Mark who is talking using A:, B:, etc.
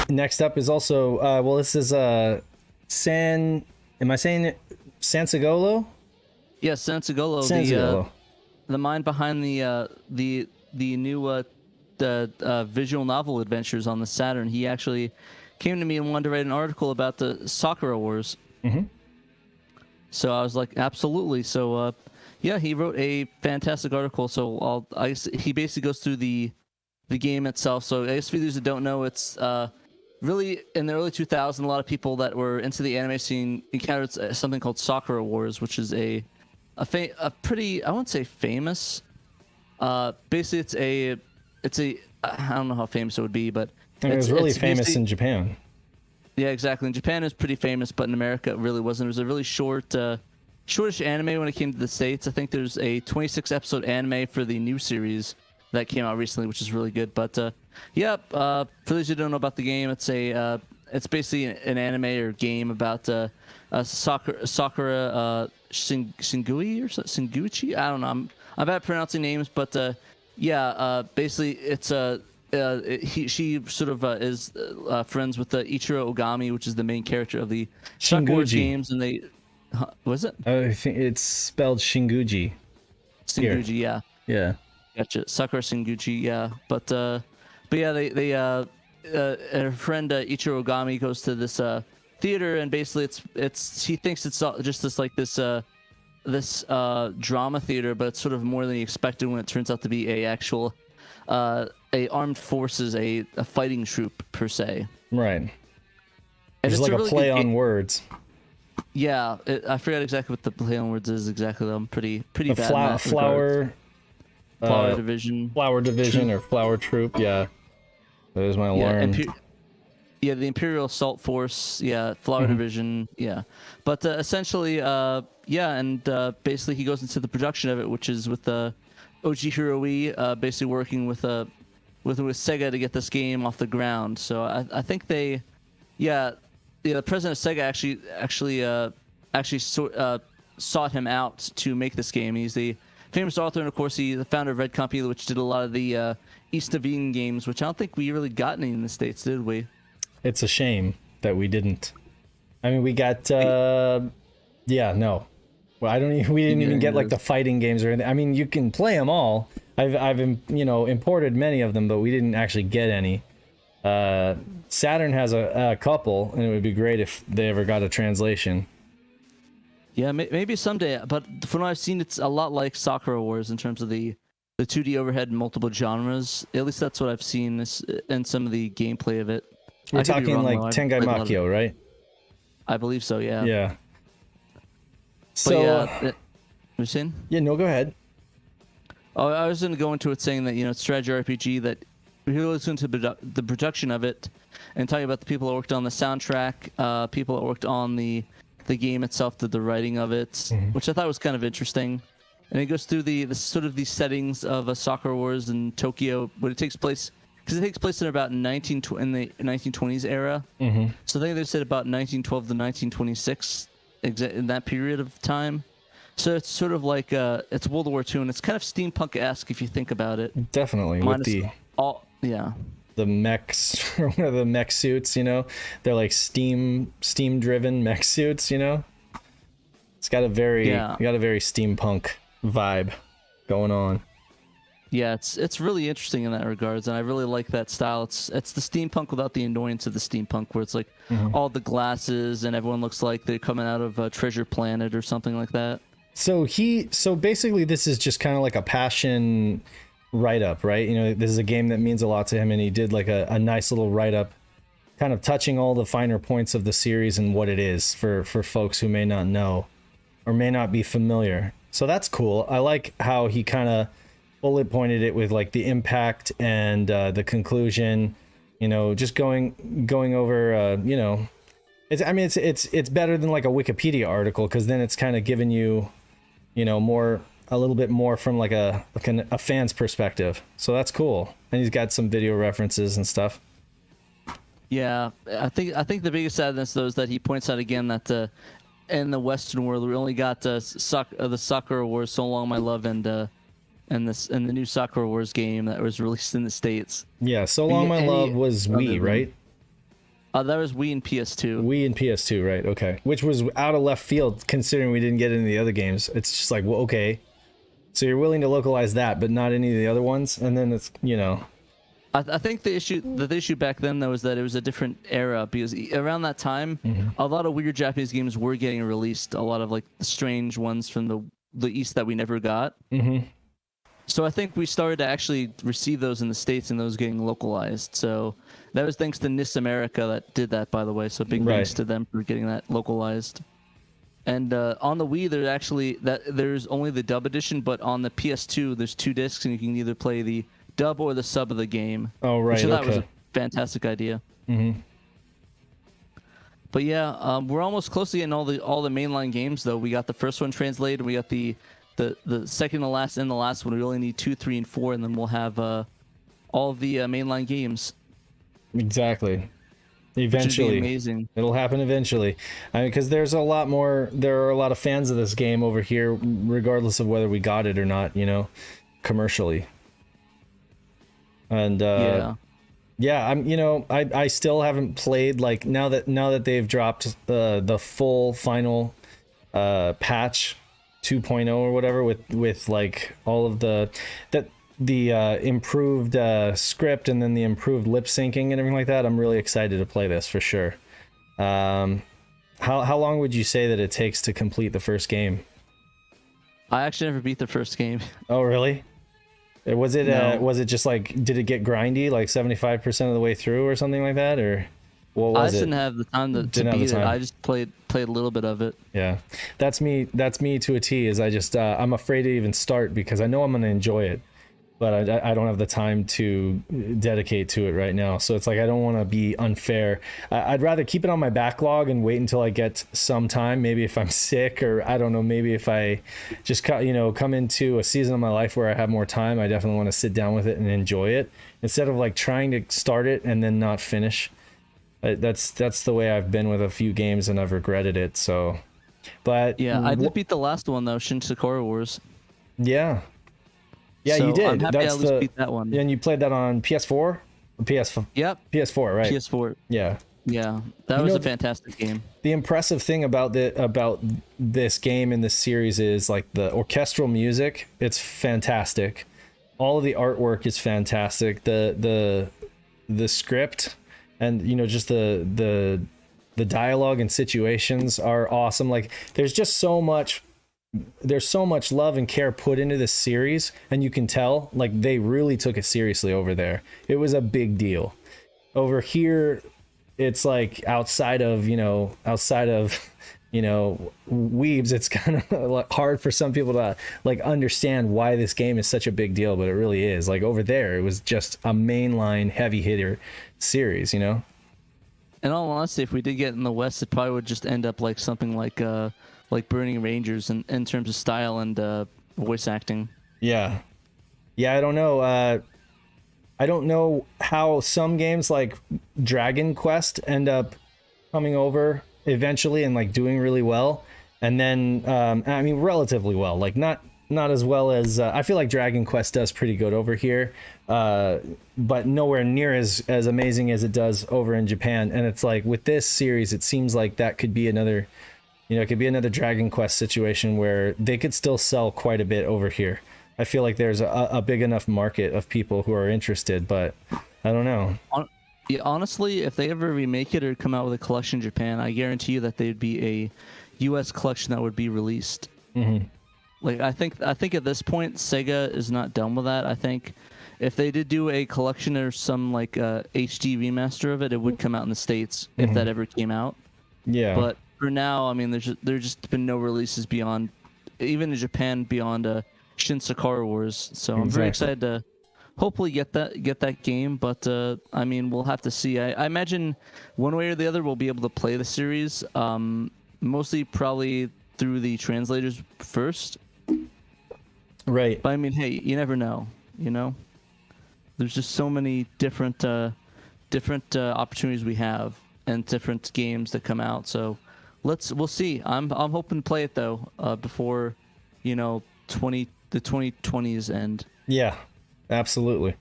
A: Next up is also well, this is San. Am I saying it? Sansigolo?
B: Yes, Sansigolo.
A: Sansigolo.
B: The mind behind the new visual novel adventures on the Saturn. He actually came to me and wanted to write an article about the Sakura Wars.
A: Mm-hmm.
B: So I was like, absolutely. So yeah, he wrote a fantastic article. So he basically goes through the game itself. So I guess for those that don't know, it's really in the early 2000s, a lot of people that were into the anime scene encountered something called Sakura Wars, which is a pretty, I wouldn't say famous. Basically, it's a I don't know how famous it would be, but
A: it was really famous in Japan.
B: Yeah, exactly. In Japan, it was pretty famous, but in America, it really wasn't. It was a really shortish anime when it came to the States. I think there's a 26-episode anime for the new series that came out recently, which is really good. But yeah, for those who don't know about the game, it's basically an anime or game about Sakura Shingui or Shinguchi. I don't know. I'm bad at pronouncing names, but yeah, basically it's she sort of is friends with Ichiro Ogami, which is the main character of the Sakura Wars games, and they was it?
A: I think it's spelled Shinguji.
B: Shinguji, yeah.
A: Yeah.
B: Gotcha. Sakura Shinguchi, yeah. But yeah, they her friend Ichiro Ogami goes to this theater, and basically she thinks it's just this drama theater, but it's sort of more than he expected when it turns out to be a actual a armed forces, a fighting troop per se.
A: Right. It's like a really play on words.
B: Yeah, I forgot exactly what the play on words is exactly. Though. I'm pretty bad.
A: Flower
B: division.
A: Flower division troop. Or flower troop. Yeah. There's my alarm.
B: Yeah, the Imperial Assault Force. Yeah, flower division. Yeah, but essentially, yeah, and basically he goes into the production of it, which is with Oji Hiroi, basically working with Sega to get this game off the ground. So I think the president of Sega actually sought him out to make this game. He's the famous author, and of course he's the founder of Red Company, which did a lot of the East of Eden games, which I don't think we really got any in the States, did we?
A: It's a shame that we didn't. I mean, we got no. Well, we didn't even get like the fighting games or anything. I mean, you can play them all. I've imported many of them, but we didn't actually get any. Saturn has a couple, and it would be great if they ever got a translation.
B: Yeah, maybe someday. But from what I've seen, it's a lot like Sakura Wars in terms of the 2D overhead and multiple genres. At least that's what I've seen in some of the gameplay of it.
A: We're talking like Tengai Makio, right?
B: I believe so, yeah.
A: Yeah.
B: So, you saying?
A: Yeah, no, go ahead.
B: Oh, I was going to go into it saying that, it's strategy RPG, that if you listen to the production of it and talking about the people that worked on the soundtrack, people that worked on the game itself, the writing of it, which I thought was kind of interesting. And it goes through the sort of the settings of Sakura Wars in Tokyo, when it takes place, because it takes place in about in the 1920s era. So I think they said about 1912 to 1926, in that period of time. So it's sort of like it's World War II, and it's kind of steampunk-esque if you think about it.
A: Definitely.
B: Minus
A: with the mechs, or one of the mech suits, they're like steam-driven mech suits, It's got a very steampunk vibe going on.
B: Yeah, it's really interesting in that regards, and I really like that style. It's the steampunk without the annoyance of the steampunk, where it's like all the glasses and everyone looks like they're coming out of a Treasure Planet or something like that.
A: So basically this is just kind of like a passion write-up, right? This is a game that means a lot to him, and he did like a nice little write-up, kind of touching all the finer points of the series and what it is for folks who may not know or may not be familiar. So that's cool. I like how he kind of bullet pointed it with like the impact and the conclusion, just going over, it's better than like a Wikipedia article, because then it's kind of giving you, a little bit more from like a fan's perspective. So that's cool. And he's got some video references and stuff.
B: Yeah, I think the biggest sadness though is that he points out again that in the Western world we only got the Sakura Wars, So Long My Love, and and the new Sakura Wars game that was released in the States.
A: Yeah, So Long My Love was Wii, right?
B: That was Wii and PS2.
A: Wii and PS2, right? Okay. Which was out of left field considering we didn't get any of the other games. It's just like, well, okay. So you're willing to localize that, but not any of the other ones, and then it's, you know.
B: I think the issue back then though is that it was a different era, because around that time, a lot of weird Japanese games were getting released. A lot of like strange ones from the East that we never got. So I think we started to actually receive those in the States, and those getting localized. So that was thanks to NIS America that did that, by the way. So big thanks to them for getting that localized. And on the Wii, there's only the dub edition, but on the PS2, there's 2 discs, and you can either play the dub or the sub of the game.
A: Oh, right.
B: Which I thought was a fantastic idea. But yeah, we're almost close to getting all the mainline games, though. We got the first one translated. We got the second to last and the last one. We only need 2, 3, and 4, and then we'll have all of the mainline games.
A: Exactly. Eventually,
B: amazing.
A: It'll happen eventually. I mean, because there are a lot of fans of this game over here, regardless of whether we got it or not. You know, commercially. And yeah, I still haven't played, like, now that they've dropped the full final patch 2.0 or whatever with like all of the improved script and then the improved lip syncing and everything like that. I'm really excited to play this for sure. How long would you say that it takes to complete the first game?
B: I actually never beat the first game.
A: Oh, really? Was it
B: No.
A: was it just like, did it get grindy like 75% of the way through or something like that, or what was
B: I
A: it?
B: didn't have the time to beat it. I just played a little bit of it.
A: Yeah, that's me to a T. Is I just I'm afraid to even start because I know I'm gonna enjoy it, but I don't have the time to dedicate to it right now. So it's like I don't want to be unfair. I'd rather keep it on my backlog and wait until I get some time. Maybe if I'm sick, or I don't know. Maybe if I just come into a season of my life where I have more time, I definitely want to sit down with it and enjoy it instead of like trying to start it and then not finish. That's the way I've been with a few games, and I've regretted it. So, but
B: yeah, I did beat the last one though, Sakura Wars.
A: Yeah. Yeah,
B: so
A: you did.
B: I'm happy I at least beat that one.
A: And you played that on PS4 or
B: Yep.
A: PS4, right?
B: PS4.
A: Yeah.
B: Yeah, that was a fantastic game.
A: The impressive thing about this game and this series is like the orchestral music. It's fantastic. All of the artwork is fantastic. The script and just the dialogue and situations are awesome. Like there's so much love and care put into this series, and you can tell like they really took it seriously over there. It was a big deal. Over here, it's like outside of weebs, it's kind of hard for some people to like understand why this game is such a big deal, but it really is. Like over there, it was just a mainline heavy hitter series, In
B: all honesty, if we did get in the West, it probably would just end up like something like Burning Rangers in terms of style and voice acting.
A: Yeah, I don't know. I don't know how some games like Dragon Quest end up coming over eventually and like doing really well, and then I mean relatively well, like not as well as I feel like Dragon Quest does pretty good over here, but nowhere near as amazing as it does over in Japan. And it's like with this series, it seems like that could be another. It could be another Dragon Quest situation where they could still sell quite a bit over here. I feel like there's a big enough market of people who are interested, but I don't know.
B: Yeah, honestly, if they ever remake it or come out with a collection in Japan, I guarantee you that there'd be a U.S. collection that would be released.
A: Mm-hmm.
B: Like I think at this point, Sega is not done with that. I think if they did do a collection or some like HD remaster of it, it would come out in the States if that ever came out.
A: Yeah.
B: But for now, I mean, there's just been no releases beyond, even in Japan, beyond Sakura Wars. So I'm very excited to hopefully get that game. But I mean, we'll have to see. I imagine one way or the other we'll be able to play the series. Mostly probably through the translators first.
A: Right.
B: But I mean, hey, you never know. There's just so many different opportunities we have and different games that come out. So we'll see. I'm hoping to play it though before 20 the 2020s end.
A: Yeah, absolutely.